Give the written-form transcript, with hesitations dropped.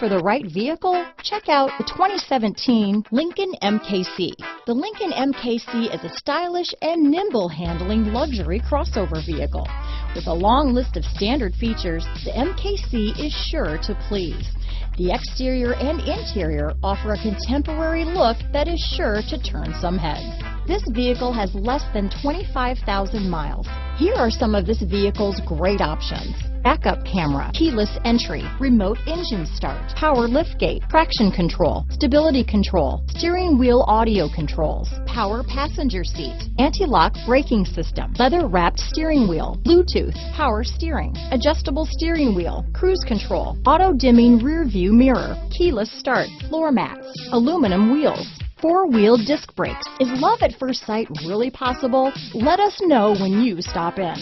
for the right vehicle? Check out the 2017 Lincoln MKC. The Lincoln MKC is a stylish and nimble handling luxury crossover vehicle. With a long list of standard features, the MKC is sure to please. The exterior and interior offer a contemporary look that is sure to turn some heads. This vehicle has less than 25,000 miles. Here are some of this vehicle's great options: backup camera, keyless entry, remote engine start, power liftgate, traction control, stability control, steering wheel audio controls, power passenger seat, anti-lock braking system, leather-wrapped steering wheel, Bluetooth, power steering, adjustable steering wheel, cruise control, auto-dimming rear view mirror, keyless start, floor mats, aluminum wheels, four-wheel disc brakes. Is love at first sight really possible? Let us know when you stop in.